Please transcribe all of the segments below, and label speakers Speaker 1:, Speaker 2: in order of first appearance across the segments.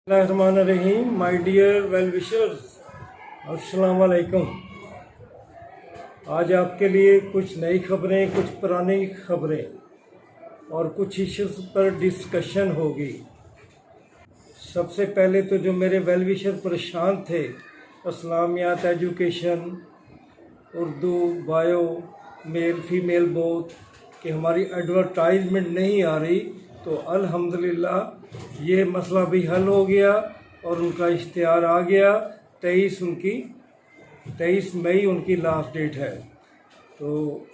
Speaker 1: Rahim my dear well wishers, अस्सलाम वालेकुम। आज आपके लिए कुछ नई खबरें, कुछ पुरानी खबरें और कुछ इश्यूज पर डिस्कशन होगी। सबसे पहले तो जो मेरे वेल विशर परेशान थे, इस्लामियात, education, Urdu, bio, male female both, कि हमारी एडवर्टाइजमेंट नहीं आ रही, तो अल्हम्दुलिल्लाह ये मसला भी हल हो गया और उनका इश्तिहार आ गया। 23 मई उनकी लास्ट डेट है। तो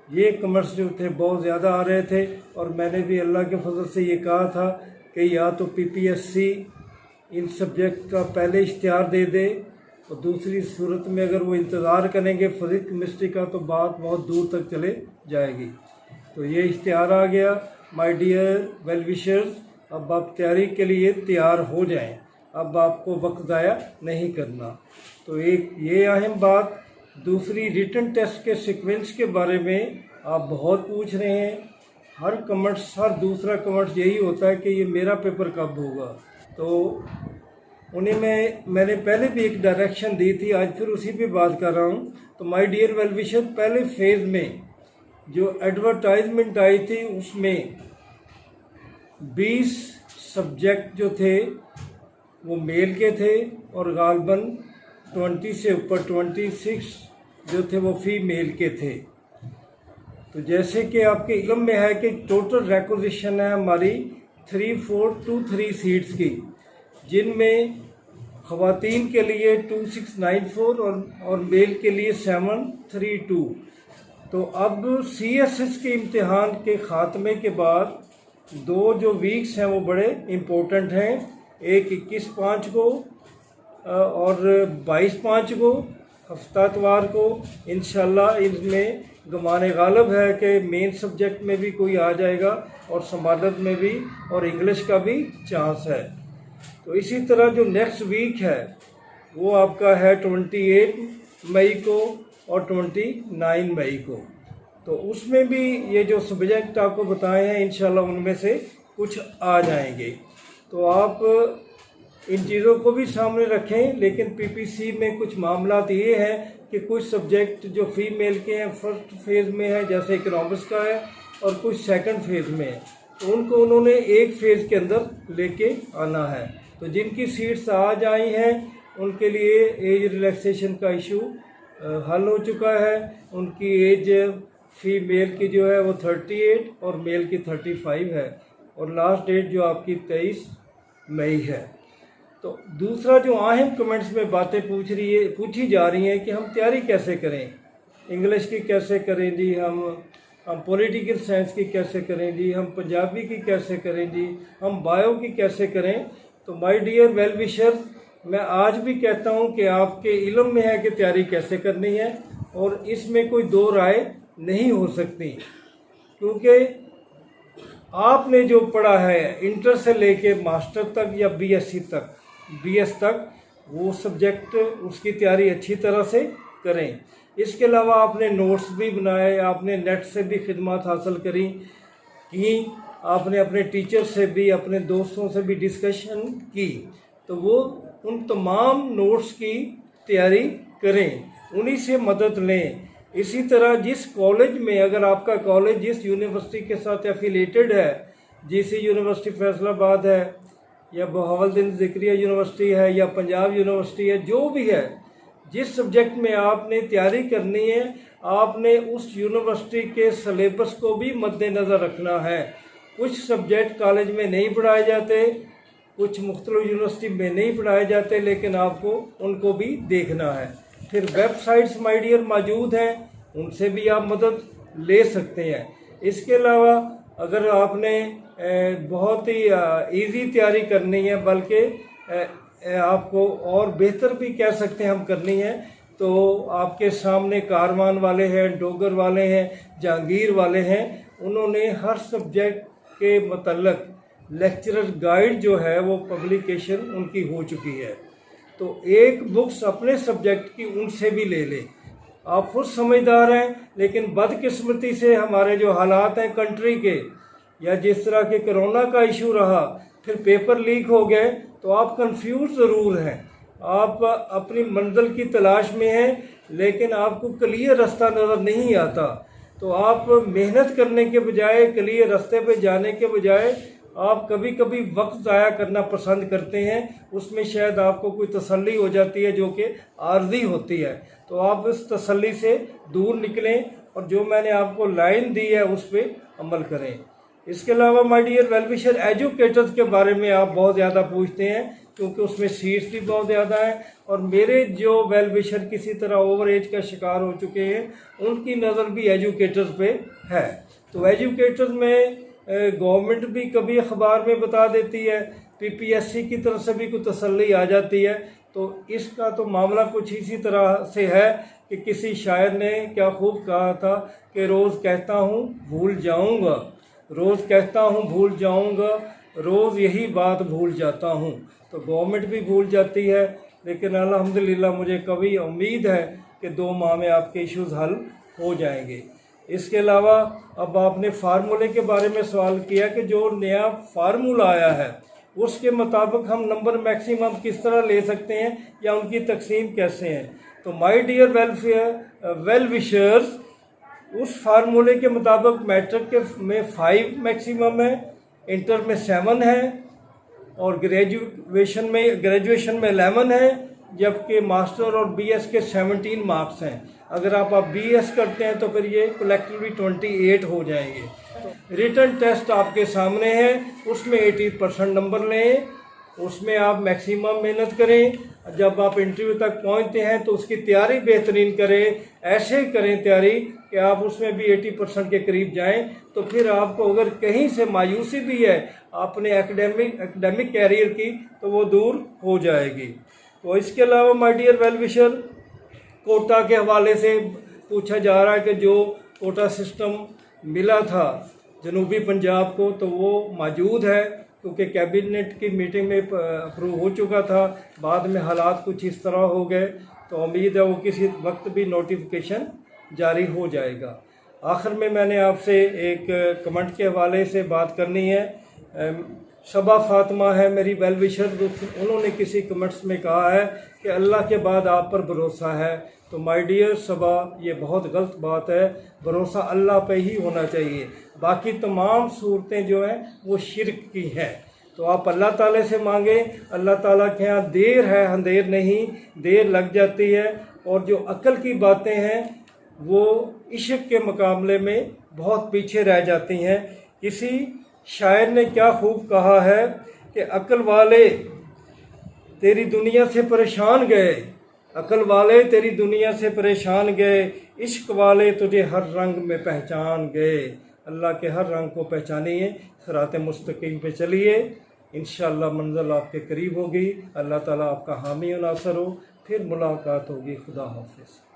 Speaker 1: ये कमेंट्स जो थे बहुत ज़्यादा आ रहे थे और मैंने भी अल्लाह के फजल से ये कहा था कि या तो पीपीएससी इन सब्जेक्ट का पहले इश्तिहार दे दे, और दूसरी सूरत में अगर वो इंतज़ार करेंगे फिज़िक्स केमिस्ट्री का तो बात बहुत दूर तक चले जाएगी। तो ये इश्तिहार आ गया। माय डियर वेल विशर्स, अब आप तैयारी के लिए तैयार हो जाएं, अब आपको वक्त ज़ाया नहीं करना। तो एक ये अहम बात। दूसरी, रिटन टेस्ट के सीक्वेंस के बारे में आप बहुत पूछ रहे हैं। हर दूसरा कमेंट्स यही होता है कि ये मेरा पेपर कब होगा। तो उन्हें मैंने पहले भी एक डायरेक्शन दी थी, आज फिर उसी पे बात कर रहा हूँ। तो माय डियर वेल विशर, पहले फेज़ में जो एडवर्टाइजमेंट आई थी उसमें 20 सब्जेक्ट जो थे वो मेल के थे और गालबन 20 से ऊपर 26 जो थे वो फीमेल के थे। तो जैसे कि आपके इल्म में है कि टोटल रिक्विजिशन है हमारी 3423 सीट्स की, जिनमें ख़वातीन के लिए 2694 और मेल के लिए 732। तो अब CSS के इम्तिहान के ख़ात्मे के बाद दो जो वीक्स हैं वो बड़े इम्पोर्टेंट हैं। एक 21/5 को और 22/5 को, हफ्तावार को इंशाल्लाह। इनमें गमाने गालब है कि मेन सब्जेक्ट में भी कोई आ जाएगा और समादत में भी और इंग्लिश का भी चांस है। तो इसी तरह जो नेक्स्ट वीक है वो आपका है 28 मई को और 29 मई को। तो उसमें भी ये जो सब्जेक्ट आपको बताए हैं इंशाल्लाह उनमें से कुछ आ जाएंगे। तो आप इन चीज़ों को भी सामने रखें। लेकिन पीपीसी में कुछ मामला ये हैं कि कुछ सब्जेक्ट जो फीमेल के हैं फर्स्ट फेज़ में है, जैसे इकोनॉमिक्स का है, और कुछ सेकंड फेज़ में है, तो उनको उन्होंने एक फेज़ के अंदर लेके आना है। तो जिनकी सीट्स आज आई हैं उनके लिए एज रिलैक्सेशन का इशू हल हो चुका है। उनकी एज फीमेल की जो है वो 38 और मेल की 35 है और लास्ट डेट जो आपकी 23 मई है। तो दूसरा जो अहम कमेंट्स में बातें पूछी जा रही हैं कि हम तैयारी कैसे करें, इंग्लिश की कैसे करें जी, हम पॉलिटिकल साइंस की कैसे करें जी, हम पंजाबी की कैसे करें जी, हम बायो की कैसे करें। तो माय डियर वेल विशर, मैं आज भी कहता हूं कि आपके इल्म में है कि तैयारी कैसे करनी है और इसमें कोई दो राय नहीं हो सकती, क्योंकि आपने जो पढ़ा है इंटर से लेके मास्टर तक या BS तक वो सब्जेक्ट उसकी तैयारी अच्छी तरह से करें। इसके अलावा आपने नोट्स भी बनाए, आपने नेट से भी खिदमत हासिल की, आपने अपने टीचर से भी, अपने दोस्तों से भी डिस्कशन की। तो वो उन तमाम नोट्स की तैयारी करें, उन्हीं से मदद लें। इसी तरह जिस कॉलेज में, अगर आपका कॉलेज जिस यूनिवर्सिटी के साथ एफिलेटेड है, जैसे यूनिवर्सिटी फैसलाबाद है या बहावलदीन ज़िक्रिया यूनिवर्सिटी है या पंजाब यूनिवर्सिटी है, जो भी है, जिस सब्जेक्ट में आपने तैयारी करनी है आपने उस यूनिवर्सिटी के सिलेबस को भी मद्देनज़र रखना है। कुछ सब्जेक्ट कॉलेज में नहीं पढ़ाए जाते, कुछ मुख्तलिफ यूनिवर्सिटी में नहीं पढ़ाए जाते, लेकिन आपको उनको भी देखना है। फिर वेबसाइट्स माय डियर मौजूद हैं, उनसे भी आप मदद ले सकते हैं। इसके अलावा अगर आपने बहुत ही इजी तैयारी करनी है, बल्कि आपको और बेहतर भी कह सकते हैं हम करनी है, तो आपके सामने कारवान वाले हैं, डोगर वाले हैं, जहांगीर वाले हैं, उन्होंने हर सब्जेक्ट के मतलब लेक्चरर गाइड जो है वो पब्लिकेशन उनकी हो चुकी है। तो एक बुक्स अपने सब्जेक्ट की उनसे भी ले लें। आप खुद समझदार हैं, लेकिन बदकिस्मती से हमारे जो हालात हैं कंट्री के, या जिस तरह के कोरोना का इशू रहा, फिर पेपर लीक हो गए तो आप कंफ्यूज ज़रूर हैं, आप अपनी मंजिल की तलाश में हैं, लेकिन आपको क्लियर रास्ता नज़र नहीं आता। तो आप मेहनत करने के बजाय, क्लियर रास्ते पे जाने के बजाय आप कभी कभी वक्त ज़ाया करना पसंद करते हैं। उसमें शायद आपको कोई तसल्ली हो जाती है जो कि आर्जी होती है। तो आप उस तसल्ली से दूर निकलें और जो मैंने आपको लाइन दी है उस पर अमल करें। इसके अलावा my dear well wisher, educators के बारे में आप बहुत ज़्यादा पूछते हैं क्योंकि उसमें सीट्स भी बहुत ज़्यादा हैं, और मेरे जो वेल विशर किसी तरह ओवर एज का शिकार हो चुके हैं उनकी नज़र भी एजुकेटर्स पे है। तो एजुकेटर्स में गवर्नमेंट भी कभी अखबार में बता देती है, पीपीएससी की तरफ से भी कोई तसल्ली आ जाती है। तो इसका तो मामला कुछ इसी तरह से है कि किसी शायर ने क्या खूब कहा था कि रोज़ कहता हूँ भूल जाऊँगा, रोज़ कहता हूँ भूल जाऊँगा, रोज़ यही बात भूल जाता हूँ। तो गवर्नमेंट भी भूल जाती है, लेकिन अल्हम्दुलिल्लाह मुझे कभी उम्मीद है कि 2 माह में आपके इश्यूज़ हल हो जाएंगे। इसके अलावा अब आपने फार्मूले के बारे में सवाल किया कि जो नया फार्मूला आया है उसके मुताबिक हम नंबर मैक्सिमम किस तरह ले सकते हैं या उनकी तकसीम कैसे है। तो माय डियर वेल विशर्स, उस फार्मूले के मुताबिक मैट्रिक के में 5 मैक्सिमम है, इंटर में 7 है और ग्रेजुएशन में 11 है, जबकि मास्टर और बीएस के 17 मार्क्स हैं। अगर आप बीएस करते हैं तो फिर ये कलेक्टिवली 28 हो जाएंगे। रिटन टेस्ट आपके सामने है, उसमें 80% नंबर लें, उसमें आप मैक्सिमम मेहनत करें। जब आप इंटरव्यू तक पहुंचते हैं तो उसकी तैयारी बेहतरीन करें, ऐसे करें तैयारी कि आप उसमें भी 80% के करीब जाएं। तो फिर आपको अगर कहीं से मायूसी भी है अपने एकेडमिक कैरियर की तो वो दूर हो जाएगी। तो इसके अलावा my dear well wisher, Kota के हवाले से पूछा जा रहा है कि जो कोटा सिस्टम मिला था जनूबी पंजाब को तो वो मौजूद है, क्योंकि कैबिनेट की मीटिंग में अप्रूव हो चुका था, बाद में हालात कुछ इस तरह हो गए। तो उम्मीद है वो किसी वक्त भी नोटिफिकेशन जारी हो जाएगा। आखिर में मैंने आपसे एक कमेंट के हवाले से बात करनी है। शबा फातिमा है मेरी वेल विशर, उन्होंने किसी कमेंट्स में कहा है कि अल्लाह के बाद आप पर भरोसा है। तो माय डियर सबा, ये बहुत गलत बात है। भरोसा अल्लाह पे ही होना चाहिए, बाकी तमाम सूरतें जो हैं वो शिरक की हैं। तो आप अल्लाह ताला से मांगें, अल्लाह ताला के यहाँ देर है अंधेर नहीं, देर लग जाती है। और जो अक्ल की बातें हैं वो इश्क के मुकाबले में बहुत पीछे रह जाती हैं। किसी शायर ने क्या खूब कहा है कि अक्ल वाले तेरी दुनिया से परेशान गए, अक्ल वाले तेरी दुनिया से परेशान गए, इश्क वाले तुझे हर रंग में पहचान गए। अल्लाह के हर रंग को पहचानिए, सिरात मुस्तकीम पे चलिए, इंशाअल्लाह मंजिल आपके करीब होगी। अल्लाह ताला आपका हामी और नासर हो। फिर मुलाकात होगी। खुदा हाफिज़।